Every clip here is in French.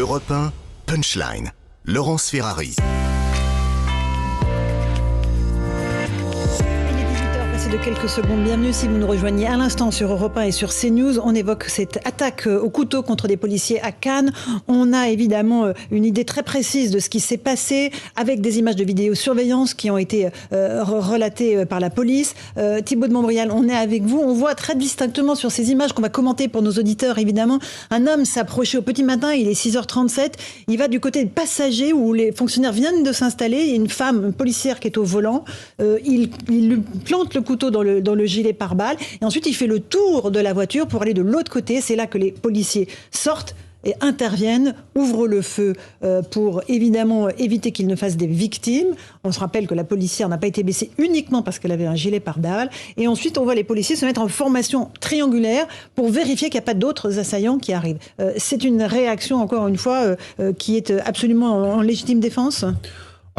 Europe 1, Punchline, Laurence Ferrari. De quelques secondes, bienvenue si vous nous rejoignez à l'instant sur Europe 1 et sur CNews. On évoque cette attaque au couteau contre des policiers à Cannes. On a évidemment une idée très précise de ce qui s'est passé avec des images de vidéosurveillance qui ont été relatées par la police. Thibaut de Montbrial, on est avec vous. On voit très distinctement sur ces images qu'on va commenter pour nos auditeurs évidemment, un homme s'approcher au petit matin, il est 6h37, il va du côté des passagers où les fonctionnaires viennent de s'installer, il y a une femme policière qui est au volant, il lui plante le couteau dans le gilet pare-balles et ensuite il fait le tour de la voiture pour aller de l'autre côté. C'est là que les policiers sortent et interviennent, ouvrent le feu pour évidemment éviter qu'ils ne fassent des victimes. On se rappelle que la policière n'a pas été blessée uniquement parce qu'elle avait un gilet pare-balles. Et ensuite, on voit les policiers se mettre en formation triangulaire pour vérifier qu'il n'y a pas d'autres assaillants qui arrivent. C'est une réaction, encore une fois, qui est absolument en légitime défense.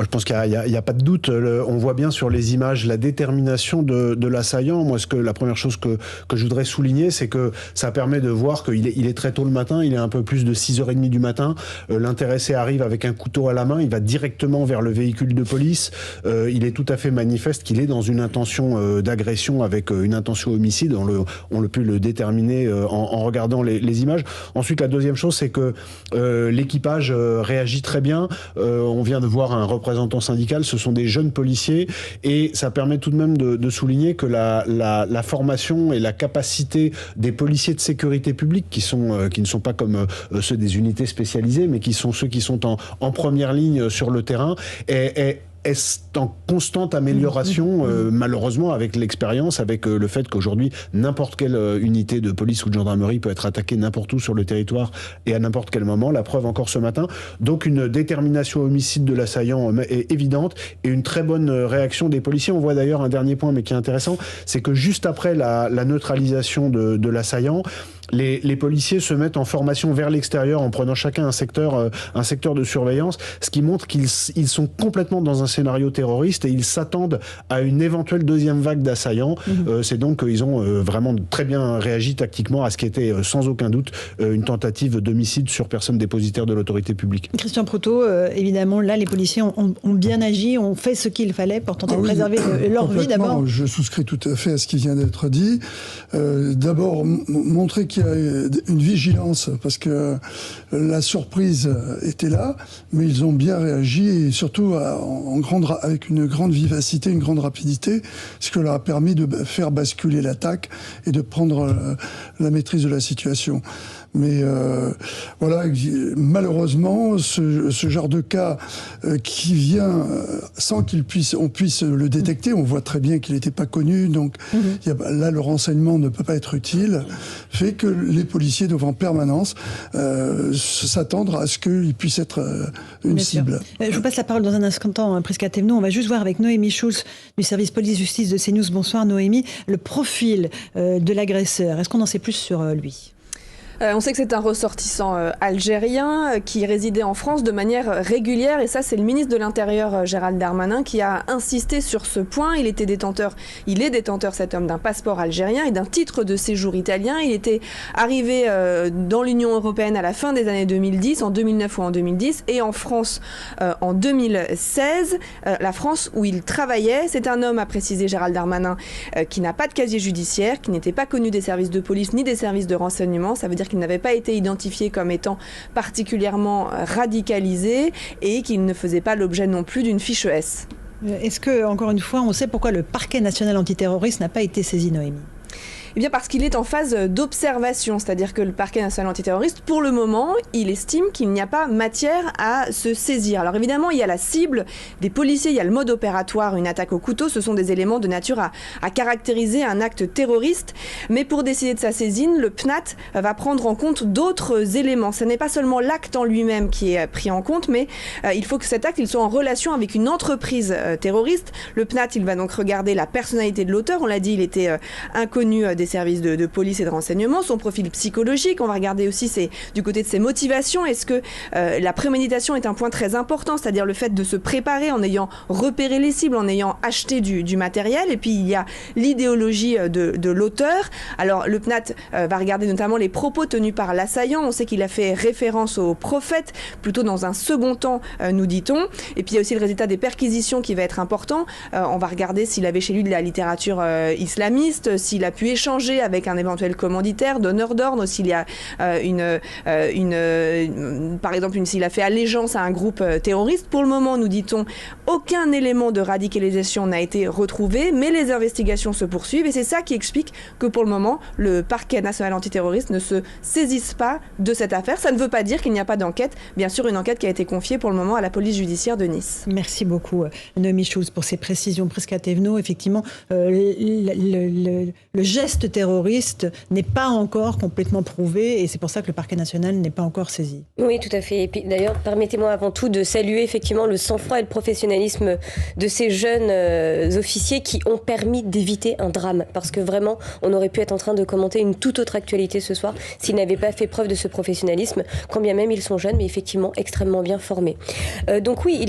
Je pense qu'il n'y a pas de doute. On voit bien sur les images la détermination de l'assaillant. Moi, la première chose que je voudrais souligner, c'est que ça permet de voir qu'il est très tôt le matin. Il est un peu plus de 6h30 du matin. L'intéressé arrive avec un couteau à la main. Il va directement vers le véhicule de police. Il est tout à fait manifeste qu'il est dans une intention d'agression avec une intention homicide. On a pu le déterminer en regardant les images. Ensuite, la deuxième chose, c'est que l'équipage réagit très bien. On vient de voir un représentant syndical, ce sont des jeunes policiers et ça permet tout de même de souligner que la formation et la capacité des policiers de sécurité publique qui ne sont pas comme ceux des unités spécialisées mais qui sont ceux qui sont en première ligne sur le terrain est en constante amélioration, malheureusement, avec l'expérience, avec le fait qu'aujourd'hui, n'importe quelle unité de police ou de gendarmerie peut être attaquée n'importe où sur le territoire et à n'importe quel moment. La preuve encore ce matin. Donc une détermination homicide de l'assaillant est évidente et une très bonne réaction des policiers. On voit d'ailleurs un dernier point, mais qui est intéressant, c'est que juste après la neutralisation de l'assaillant, les policiers se mettent en formation vers l'extérieur en prenant chacun un secteur de surveillance, ce qui montre qu'ils sont complètement dans un scénario terroriste et ils s'attendent à une éventuelle deuxième vague d'assaillants. C'est donc qu'ils ont vraiment très bien réagi tactiquement à ce qui était sans aucun doute une tentative d'homicide sur personne dépositaire de l'autorité publique. Christian Proutot, évidemment, là, les policiers ont bien agi, ont fait ce qu'il fallait pour tenter de préserver leur vie d'abord. Je souscris tout à fait à ce qui vient d'être dit. D'abord, montrer qu'il y a une vigilance parce que la surprise était là, mais ils ont bien réagi et surtout avec une grande vivacité, une grande rapidité, ce qui leur a permis de faire basculer l'attaque et de prendre la maîtrise de la situation. Mais voilà, malheureusement, ce genre de cas qui vient sans on puisse le détecter, on voit très bien qu'il n'était pas connu, donc là le renseignement ne peut pas être utile, fait que les policiers doivent en permanence s'attendre à ce qu'il puisse être une cible. Je vous passe la parole dans un instant, Prisca Thévenot. On va juste voir avec Noémie Schulz du service police-justice de CNews. Bonsoir Noémie. Le profil de l'agresseur, est-ce qu'on en sait plus sur lui ? On sait que c'est un ressortissant algérien qui résidait en France de manière régulière et ça c'est le ministre de l'Intérieur Gérald Darmanin qui a insisté sur ce point. Il est détenteur cet homme d'un passeport algérien et d'un titre de séjour italien. Il était arrivé dans l'Union européenne à la fin des années 2010, en 2009 ou en 2010 et en France en 2016. La France où il travaillait, c'est un homme, a précisé Gérald Darmanin, qui n'a pas de casier judiciaire, qui n'était pas connu des services de police ni des services de renseignement. Ça veut dire qu'il n'avait pas été identifié comme étant particulièrement radicalisé et qu'il ne faisait pas l'objet non plus d'une fiche S. Est-ce que, encore une fois, on sait pourquoi le parquet national antiterroriste n'a pas été saisi, Noémie ? Eh bien parce qu'il est en phase d'observation, c'est-à-dire que le parquet national antiterroriste, pour le moment, il estime qu'il n'y a pas matière à se saisir. Alors évidemment, il y a la cible des policiers, il y a le mode opératoire, une attaque au couteau, ce sont des éléments de nature à caractériser un acte terroriste. Mais pour décider de sa saisine, le PNAT va prendre en compte d'autres éléments. Ce n'est pas seulement l'acte en lui-même qui est pris en compte, mais il faut que cet acte il soit en relation avec une entreprise terroriste. Le PNAT, il va donc regarder la personnalité de l'auteur. On l'a dit, il était inconnu des services de police et de renseignement, son profil psychologique. On va regarder aussi du côté de ses motivations. Est-ce que la préméditation est un point très important, c'est-à-dire le fait de se préparer en ayant repéré les cibles, en ayant acheté du matériel. Et puis il y a l'idéologie de l'auteur. Alors le PNAT va regarder notamment les propos tenus par l'assaillant. On sait qu'il a fait référence au prophète, plutôt dans un second temps, nous dit-on. Et puis il y a aussi le résultat des perquisitions qui va être important. On va regarder s'il avait chez lui de la littérature islamiste, s'il a pu échanger avec un éventuel commanditaire, donneur d'ordre, s'il y a par exemple, s'il a fait allégeance à un groupe terroriste. Pour le moment, nous dit-on, aucun élément de radicalisation n'a été retrouvé, mais les investigations se poursuivent et c'est ça qui explique que pour le moment, le parquet national antiterroriste ne se saisisse pas de cette affaire. Ça ne veut pas dire qu'il n'y a pas d'enquête. Bien sûr, une enquête qui a été confiée pour le moment à la police judiciaire de Nice. Merci beaucoup, Noémie Schulz, pour ces précisions. Prisca Thévenot, effectivement, le geste terroriste n'est pas encore complètement prouvé et c'est pour ça que le parquet national n'est pas encore saisi. Oui, tout à fait. Et puis d'ailleurs, permettez-moi avant tout de saluer effectivement le sang-froid et le professionnalisme de ces jeunes officiers qui ont permis d'éviter un drame. Parce que vraiment, on aurait pu être en train de commenter une toute autre actualité ce soir s'ils n'avaient pas fait preuve de ce professionnalisme, quand bien même ils sont jeunes, mais effectivement extrêmement bien formés. Donc oui,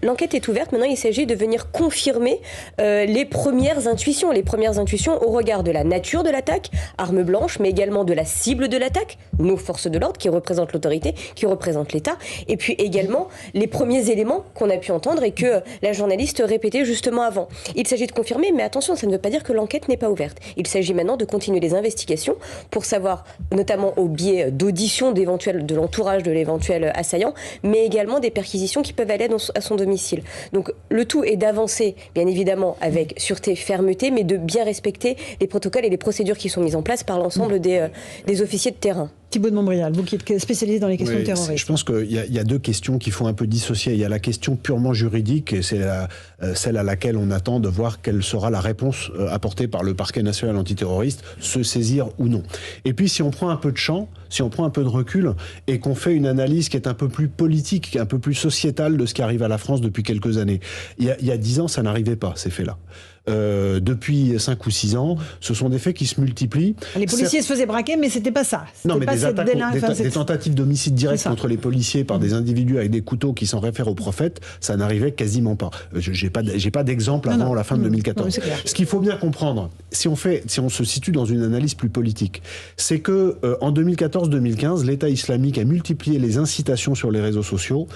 l'enquête est ouverte. Maintenant, il s'agit de venir confirmer les premières intuitions au regard de la nature de l'attaque, arme blanche, mais également de la cible de l'attaque, nos forces de l'ordre qui représentent l'autorité, qui représentent l'État, et puis également les premiers éléments qu'on a pu entendre et que la journaliste répétait justement avant. Il s'agit de confirmer, mais attention, ça ne veut pas dire que l'enquête n'est pas ouverte. Il s'agit maintenant de continuer les investigations pour savoir, notamment au biais d'auditions de l'entourage de l'éventuel assaillant, mais également des perquisitions qui peuvent aller à son domicile. Donc le tout est d'avancer, bien évidemment, avec sûreté, fermeté, mais de bien respecter les protocoles et les procédures qui sont mises en place par l'ensemble des officiers de terrain. Thibault de Montbrial, vous qui êtes spécialisé dans les questions terroristes. Je pense qu'il y a deux questions qu'il faut un peu dissocier. Il y a la question purement juridique, et c'est celle à laquelle on attend de voir quelle sera la réponse apportée par le parquet national antiterroriste, se saisir ou non. Et puis si on prend un peu de champ, si on prend un peu de recul, et qu'on fait une analyse qui est un peu plus politique, un peu plus sociétale de ce qui arrive à la France depuis quelques années. Il y a 10 ans, ça n'arrivait pas, ces faits-là. Depuis 5 ou 6 ans, ce sont des faits qui se multiplient. Les policiers se faisaient braquer, mais c'était pas ça. Non, mais des tentatives d'homicide direct contre les policiers par des individus avec des couteaux qui s'en réfèrent au prophète, ça n'arrivait quasiment pas. J'ai pas d'exemple avant la fin de 2014. Ce qu'il faut bien comprendre, si on se situe dans une analyse plus politique, c'est que en 2014-2015, l'État islamique a multiplié les incitations sur les réseaux sociaux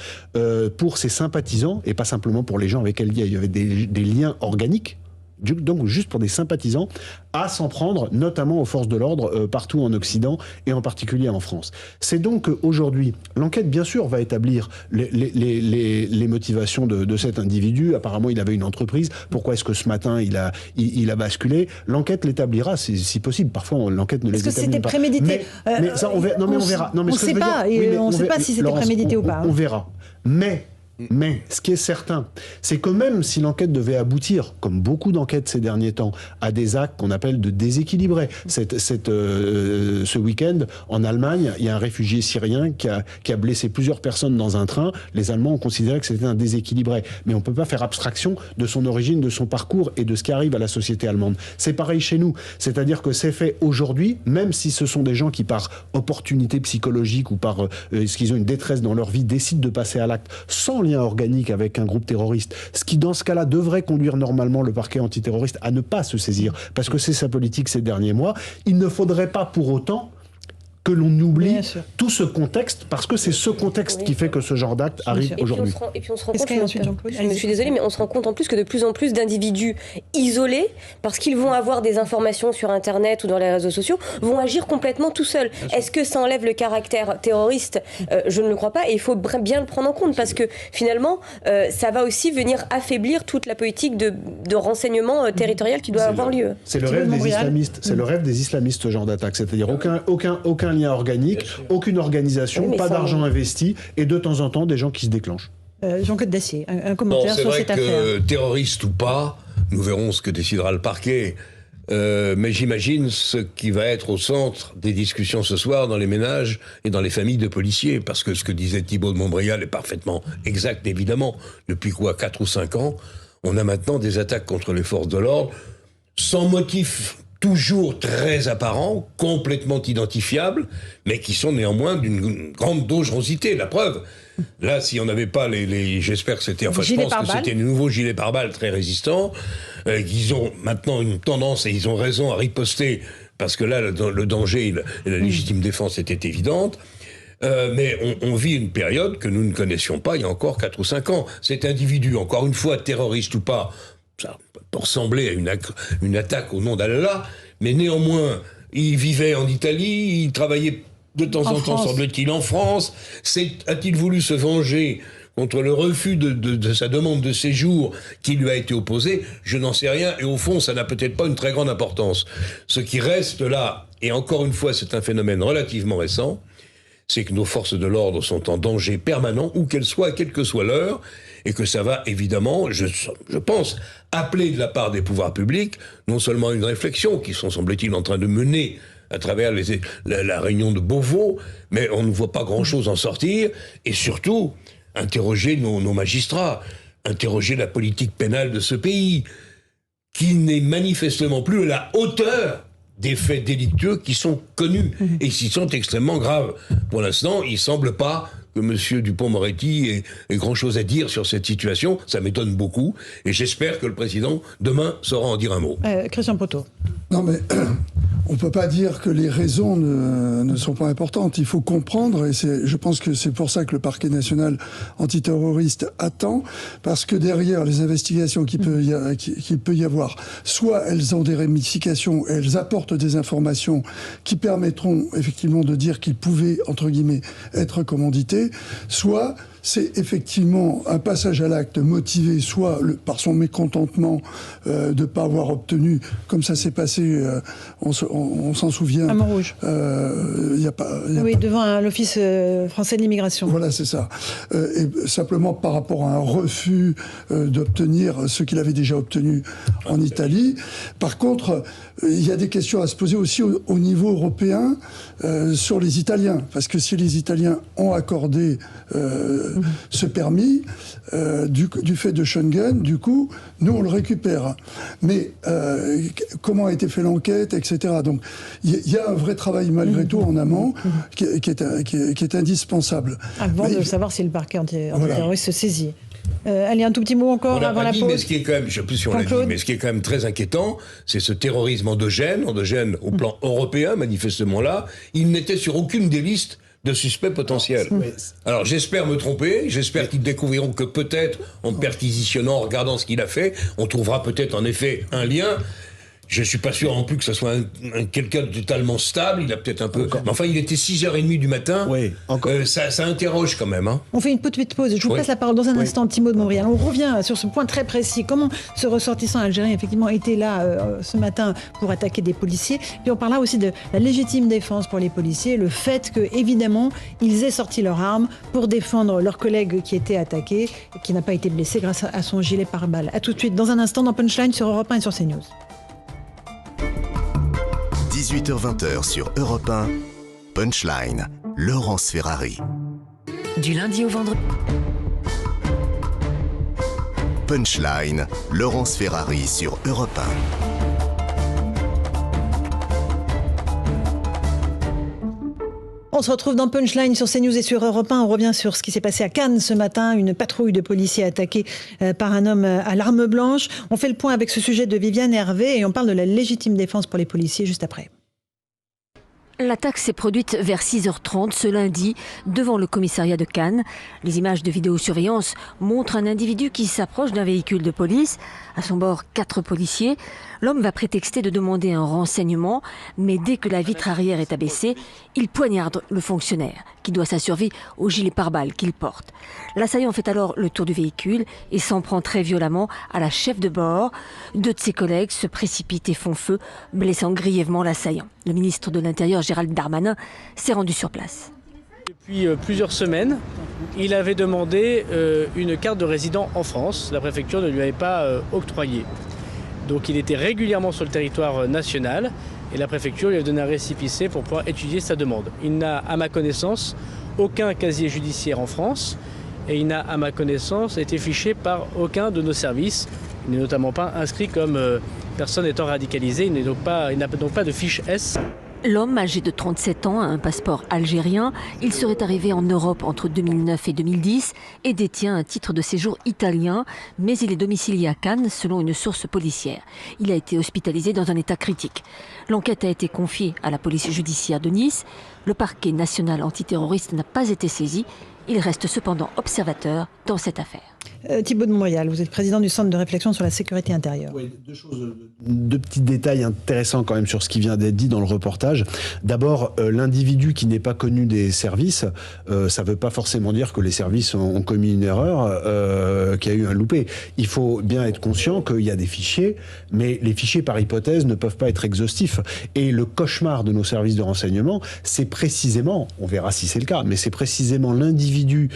pour ses sympathisants, et pas simplement pour les gens avec lesquels il y avait des liens organiques, donc juste pour des sympathisants, à s'en prendre, notamment aux forces de l'ordre partout en Occident et en particulier en France. C'est donc qu'aujourd'hui, l'enquête, bien sûr, va établir les motivations de cet individu. Apparemment, il avait une entreprise. Pourquoi est-ce que ce matin, il a basculé? L'enquête l'établira, si possible. Parfois, l'enquête ne les établit pas. Est-ce que c'était prémédité? Mais ça, on verra. On ne sait pas, on ne sait pas si c'était prémédité ou pas. On verra. Mais ce qui est certain, c'est que même si l'enquête devait aboutir, comme beaucoup d'enquêtes ces derniers temps, à des actes qu'on appelle de déséquilibrés. Ce week-end, en Allemagne, il y a un réfugié syrien qui a blessé plusieurs personnes dans un train. Les Allemands ont considéré que c'était un déséquilibré. Mais on ne peut pas faire abstraction de son origine, de son parcours et de ce qui arrive à la société allemande. C'est pareil chez nous. C'est-à-dire que c'est fait aujourd'hui, même si ce sont des gens qui, par opportunité psychologique ou par ce qu'ils ont une détresse dans leur vie, décident de passer à l'acte sans lien organique avec un groupe terroriste, ce qui dans ce cas-là devrait conduire normalement le parquet antiterroriste à ne pas se saisir, parce que c'est sa politique ces derniers mois. Il ne faudrait pas pour autant que l'on oublie tout ce contexte, parce que c'est ce contexte qui fait que ce genre d'acte arrive aujourd'hui. Et puis on se rend compte, je suis désolée, mais on se rend compte en plus que de plus en plus d'individus isolés, parce qu'ils vont avoir des informations sur Internet ou dans les réseaux sociaux, vont agir complètement tout seuls. Est-ce que ça enlève le caractère terroriste? Je ne le crois pas, et il faut bien le prendre en compte, parce que finalement, ça va aussi venir affaiblir toute la politique de renseignement territorial qui doit avoir lieu. C'est le rêve des islamistes. C'est le rêve des islamistes, ce genre d'attaque. C'est-à-dire aucun lien organique, aucune organisation, pas d'argent investi, et de temps en temps des gens qui se déclenchent. Jean-Claude Dacier, un commentaire sur cette affaire. C'est vrai que terroriste ou pas, nous verrons ce que décidera le parquet. Mais j'imagine ce qui va être au centre des discussions ce soir dans les ménages et dans les familles de policiers. Parce que ce que disait Thibault de Montbrial est parfaitement exact, évidemment. Depuis 4 ou 5 ans, on a maintenant des attaques contre les forces de l'ordre sans motif toujours très apparents, complètement identifiables, mais qui sont néanmoins d'une grande dangerosité. La preuve, là, si on n'avait pas j'espère que c'était, enfin, je pense que c'était des nouveaux gilets pare-balles très résistants, qu'ils ont maintenant une tendance, et ils ont raison, à riposter, parce que là, le danger et la légitime défense était évidente. Mais on vit une période que nous ne connaissions pas il y a encore 4 ou 5 ans. Cet individu, encore une fois, terroriste ou pas, ça peut ressembler à une attaque au nom d'Allah, mais néanmoins, il vivait en Italie, il travaillait de temps en temps, semble-t-il, en France. A-t-il voulu se venger contre le refus de sa demande de séjour qui lui a été opposée? Je n'en sais rien, et au fond, ça n'a peut-être pas une très grande importance. Ce qui reste là, et encore une fois, c'est un phénomène relativement récent, c'est que nos forces de l'ordre sont en danger permanent, où qu'elles soient, quelle que soit l'heure, et que ça va évidemment, je pense, appeler de la part des pouvoirs publics, non seulement une réflexion qu'ils sont, semble-t-il, en train de mener à travers la réunion de Beauvau, mais on ne voit pas grand-chose en sortir, et surtout, interroger nos magistrats, interroger la politique pénale de ce pays, qui n'est manifestement plus à la hauteur des faits délictueux qui sont connus et qui sont extrêmement graves. Pour l'instant, il ne semble pas que M. Dupond-Moretti ait grand-chose à dire sur cette situation. Ça m'étonne beaucoup. Et j'espère que le président, demain, saura en dire un mot. Christian Poteau. Non, mais on ne peut pas dire que les raisons ne sont pas importantes. Il faut comprendre, et je pense que c'est pour ça que le parquet national antiterroriste attend, parce que derrière les investigations qu'il peut y avoir, soit elles ont des ramifications, elles apportent des informations qui permettront effectivement de dire qu'il pouvait, entre guillemets, être commandité, soit c'est effectivement un passage à l'acte motivé soit par son mécontentement de ne pas avoir obtenu, comme ça s'est passé, on s'en souvient. À Montrouge. Devant l'Office français de l'immigration. Voilà, c'est ça. Et simplement par rapport à un refus d'obtenir ce qu'il avait déjà obtenu en Italie. Par contre, il y a des questions à se poser aussi au niveau européen sur les Italiens. Parce que si les Italiens ont accordé ce permis, du fait de Schengen, du coup, nous, on le récupère. Mais comment a été fait l'enquête, etc. Donc, il y a un vrai travail, malgré tout, en amont, qui est indispensable. Avant de savoir si le parquet antiterroriste se saisit. Allez, un tout petit mot encore avant la pause. Mais ce qui est quand même, je ne sais plus si on l'a dit, mais ce qui est quand même très inquiétant, c'est ce terrorisme endogène au plan européen, manifestement là. Il n'était sur aucune des listes de suspects potentiels. Alors j'espère me tromper, j'espère qu'ils découvriront que peut-être, en perquisitionnant, en regardant ce qu'il a fait, on trouvera peut-être en effet un lien. Je ne suis pas sûr non plus que ce soit quelqu'un de totalement stable, il a peut-être un peu... Mais enfin, il était 6h30 du matin, ça interroge quand même. Hein. On fait une petite pause, je vous passe la parole dans un instant, petit mot de Montréal. On revient sur ce point très précis, comment ce ressortissant algérien effectivement était là ce matin pour attaquer des policiers. Puis on parlera aussi de la légitime défense pour les policiers, le fait que évidemment ils aient sorti leurs armes pour défendre leur collègue qui était attaqué et qui n'a pas été blessé grâce à son gilet pare-balles. A tout de suite dans un instant dans Punchline sur Europe 1 et sur CNews. 18h-20h sur Europe 1, Punchline, Laurence Ferrari. Du lundi au vendredi. Punchline, Laurence Ferrari sur Europe 1. On se retrouve dans Punchline sur CNews et sur Europe 1. On revient sur ce qui s'est passé à Cannes ce matin. Une patrouille de policiers attaquée par un homme à l'arme blanche. On fait le point avec ce sujet de Viviane Hervé et on parle de la légitime défense pour les policiers juste après. L'attaque s'est produite vers 6h30 ce lundi devant le commissariat de Cannes. Les images de vidéosurveillance montrent un individu qui s'approche d'un véhicule de police. À son bord, 4 policiers. L'homme va prétexter de demander un renseignement, mais dès que la vitre arrière est abaissée, il poignarde le fonctionnaire, qui doit sa survie au gilet pare-balles qu'il porte. L'assaillant fait alors le tour du véhicule et s'en prend très violemment à la chef de bord. 2 de ses collègues se précipitent et font feu, blessant grièvement l'assaillant. Le ministre de l'Intérieur, Gérald Darmanin, s'est rendu sur place. Depuis plusieurs semaines, il avait demandé une carte de résident en France. La préfecture ne lui avait pas octroyé. Donc il était régulièrement sur le territoire national et la préfecture lui a donné un récipicé pour pouvoir étudier sa demande. Il n'a, à ma connaissance, aucun casier judiciaire en France et il n'a, à ma connaissance, été fiché par aucun de nos services. Il n'est notamment pas inscrit comme personne étant radicalisé, il n'a donc pas de fiche S. L'homme, âgé de 37 ans, a un passeport algérien. Il serait arrivé en Europe entre 2009 et 2010 et détient un titre de séjour italien, mais il est domicilié à Cannes selon une source policière. Il a été hospitalisé dans un état critique. L'enquête a été confiée à la police judiciaire de Nice. Le parquet national antiterroriste n'a pas été saisi. Il reste cependant observateur dans cette affaire. Thibaut de Montbrial, vous êtes président du Centre de réflexion sur la sécurité intérieure. Oui, deux petits détails intéressants quand même sur ce qui vient d'être dit dans le reportage. D'abord, l'individu qui n'est pas connu des services, ça ne veut pas forcément dire que les services ont commis une erreur, qu'il y a eu un loupé. Il faut bien être conscient qu'il y a des fichiers, mais les fichiers par hypothèse ne peuvent pas être exhaustifs. Et le cauchemar de nos services de renseignement, c'est précisément, on verra si c'est le cas, mais c'est précisément l'individu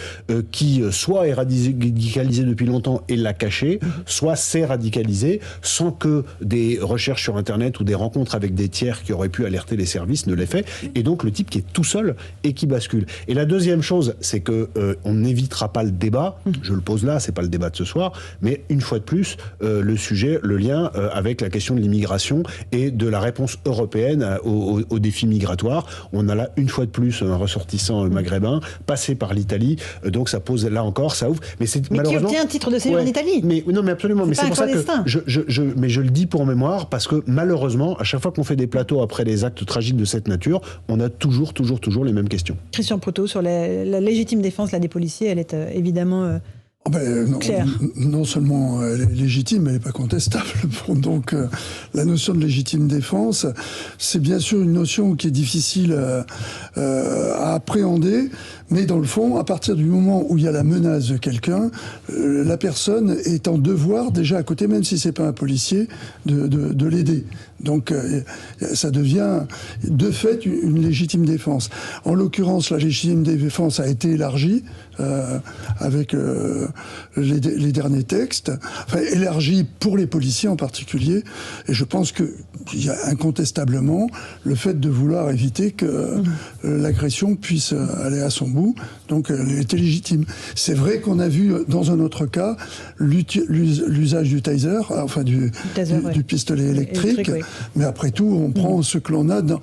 qui soit est radicalisé depuis longtemps et l'a caché, soit s'est radicalisé sans que des recherches sur Internet ou des rencontres avec des tiers qui auraient pu alerter les services ne l'aient fait. Et donc le type qui est tout seul et qui bascule. Et la deuxième chose, c'est que on n'évitera pas le débat. Je le pose là, c'est pas le débat de ce soir, mais une fois de plus, le sujet, le lien avec la question de l'immigration et de la réponse européenne aux défis migratoires. On a là une fois de plus un ressortissant maghrébin passé par l'Italie, donc ça pose là encore, ça ouvre. Mais c'est malheureusement. Qui obtient un titre de séjour en Italie. Mais non, mais absolument. Mais c'est pour ça que mais je le dis pour mémoire parce que malheureusement, à chaque fois qu'on fait des plateaux après les actes tragiques de cette nature, on a toujours les mêmes questions. Christian Proto, sur la légitime défense là des policiers, elle est évidemment. Non seulement elle est légitime, mais elle n'est pas contestable. Donc la notion de légitime défense, c'est bien sûr une notion qui est difficile à appréhender, mais dans le fond, à partir du moment où il y a la menace de quelqu'un, la personne est en devoir, déjà à côté, même si c'est pas un policier, de l'aider. Donc ça devient de fait une légitime défense. En l'occurrence, la légitime défense a été élargie avec les derniers textes, enfin élargie pour les policiers en particulier, et je pense qu'il y a incontestablement le fait de vouloir éviter que l'agression puisse aller à son bout, donc elle était légitime. C'est vrai qu'on a vu dans un autre cas l'usage du taser, enfin du pistolet électrique, oui. Mais après tout, on prend ce que l'on a dans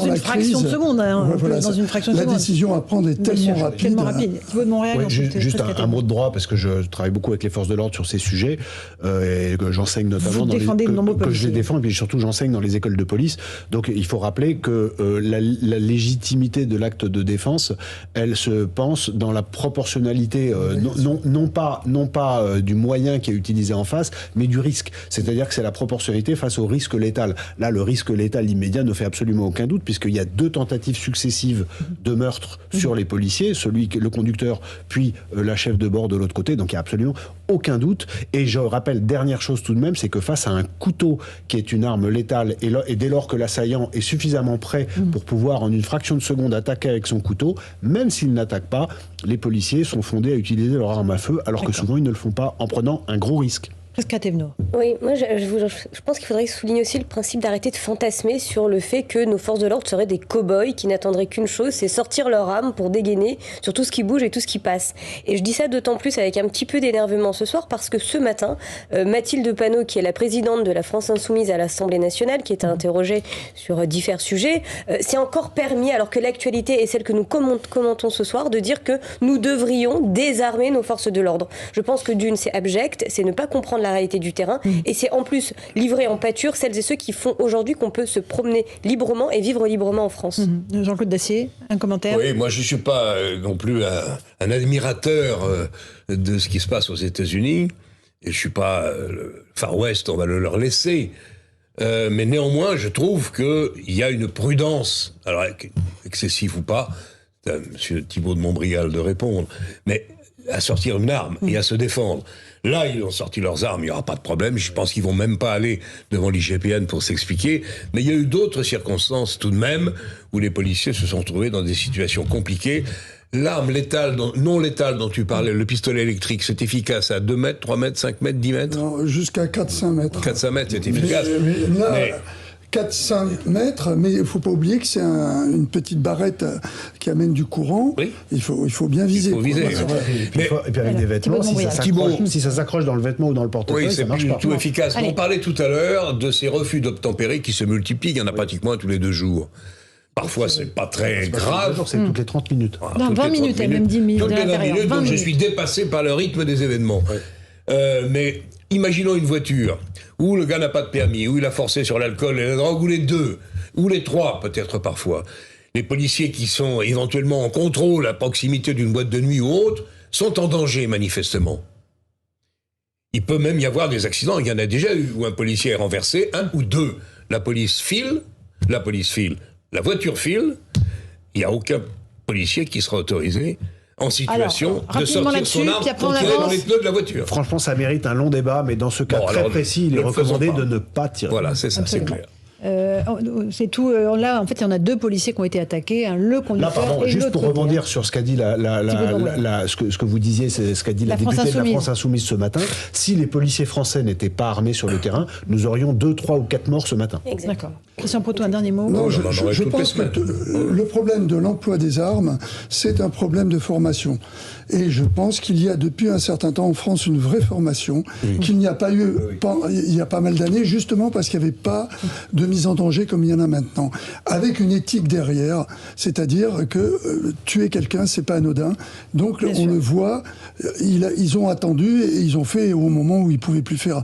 une fraction de seconde. Dans une fraction de seconde. La décision à prendre est tellement rapide. Thibaut de Montréal, juste un mot de droit, parce que je travaille beaucoup avec les forces de l'ordre sur ces sujets, et que j'enseigne notamment que je les défends, et puis surtout j'enseigne dans les écoles de police. Donc il faut rappeler que la légitimité de l'acte de défense, elle se pense dans la proportionnalité, non pas du moyen qui est utilisé en face, mais du risque. C'est-à-dire que c'est la proportionnalité face au risque létal. Là, le risque létal immédiat ne fait absolument aucun doute, puisqu'il y a 2 tentatives successives de meurtre sur les policiers, le conducteur, puis la chef de bord de l'autre côté, donc il n'y a absolument aucun doute. Et je rappelle, dernière chose tout de même, c'est que face à un couteau qui est une arme létale, et dès lors que l'assaillant est suffisamment prêt pour pouvoir en une fraction de seconde attaquer avec son couteau, même s'il n'attaque pas, les policiers sont fondés à utiliser leur arme à feu, alors que souvent ils ne le font pas en prenant un gros risque. Oui, moi je pense qu'il faudrait souligner aussi le principe d'arrêter de fantasmer sur le fait que nos forces de l'ordre seraient des cow-boys qui n'attendraient qu'une chose, c'est sortir leur arme pour dégainer sur tout ce qui bouge et tout ce qui passe. Et je dis ça d'autant plus avec un petit peu d'énervement ce soir parce que ce matin, Mathilde Panot, qui est la présidente de la France Insoumise à l'Assemblée nationale, qui était interrogée sur divers sujets, s'est encore permis, alors que l'actualité est celle que nous commentons ce soir, de dire que nous devrions désarmer nos forces de l'ordre. Je pense que d'une, c'est abject, c'est ne pas comprendre la réalité du terrain, et c'est en plus livrer en pâture celles et ceux qui font aujourd'hui qu'on peut se promener librement et vivre librement en France. Jean-Claude Dacier, un commentaire? Oui, moi je ne suis pas non plus un admirateur de ce qui se passe aux États-Unis, et je ne suis pas le Far West, on va le leur laisser. Mais néanmoins, je trouve qu'il y a une prudence, alors excessive ou pas, c'est à M. Thibaut de Montbrial de répondre, mais à sortir une arme et à se défendre. Là, ils ont sorti leurs armes, il n'y aura pas de problème. Je pense qu'ils ne vont même pas aller devant l'IGPN pour s'expliquer. Mais il y a eu d'autres circonstances tout de même où les policiers se sont trouvés dans des situations compliquées. L'arme létale, non létale dont tu parlais, le pistolet électrique, c'est efficace à 2 mètres, 3 mètres, 5 mètres, 10 mètres? Non, jusqu'à 4-5 mètres. 4-5 mètres, c'est efficace. Mais là, 4-5 mètres, mais il ne faut pas oublier que c'est une petite barrette qui amène du courant. Oui. Il faut bien viser. Il faut viser. Et puis avec des vêtements, si ça s'accroche dans le vêtement ou dans le portefeuille, ça marche pas. C'est plus du tout efficace. On parlait tout à l'heure de ces refus d'obtempérer qui se multiplient. Il y en a pratiquement tous les 2 jours. Parfois, c'est pas très grave. C'est toutes les 30 minutes. Voilà, 20 minutes, elle même dit toutes les 20 minutes, donc je suis dépassé par le rythme des événements. Mais imaginons une voiture où le gars n'a pas de permis, où il a forcé sur l'alcool et la drogue, ou les 2, ou les 3 peut-être parfois. Les policiers qui sont éventuellement en contrôle à proximité d'une boîte de nuit ou autre sont en danger manifestement. Il peut même y avoir des accidents, il y en a déjà eu, où un policier est renversé, 1 ou 2. La police file, la voiture file, il n'y a aucun policier qui sera autorisé en situation de sortir son arme pour tirer dans les pneus de la voiture. Franchement, ça mérite un long débat, mais dans ce cas très précis, il est recommandé de ne pas tirer. Voilà, c'est ça, c'est clair. C'est tout. Là, en fait, il y en a 2 policiers qui ont été attaqués, le conducteur et l'autre. Juste pour rebondir sur ce qu'a dit ce que vous disiez, c'est ce qu'a dit la députée de la France Insoumise ce matin. Si les policiers français n'étaient pas armés sur le terrain, nous aurions 2, 3 ou 4 morts ce matin. D'accord. Christian Proto, un dernier mot. Non, je pense que le problème de l'emploi des armes, c'est un problème de formation. Et je pense qu'il y a depuis un certain temps en France une vraie formation, qu'il n'y a pas eu il y a pas mal d'années, justement parce qu'il n'y avait pas de mise en danger comme il y en a maintenant. Avec une éthique derrière, c'est-à-dire que tuer quelqu'un, c'est pas anodin. Donc on le voit, ils ont attendu et ils ont fait au moment où ils pouvaient plus faire.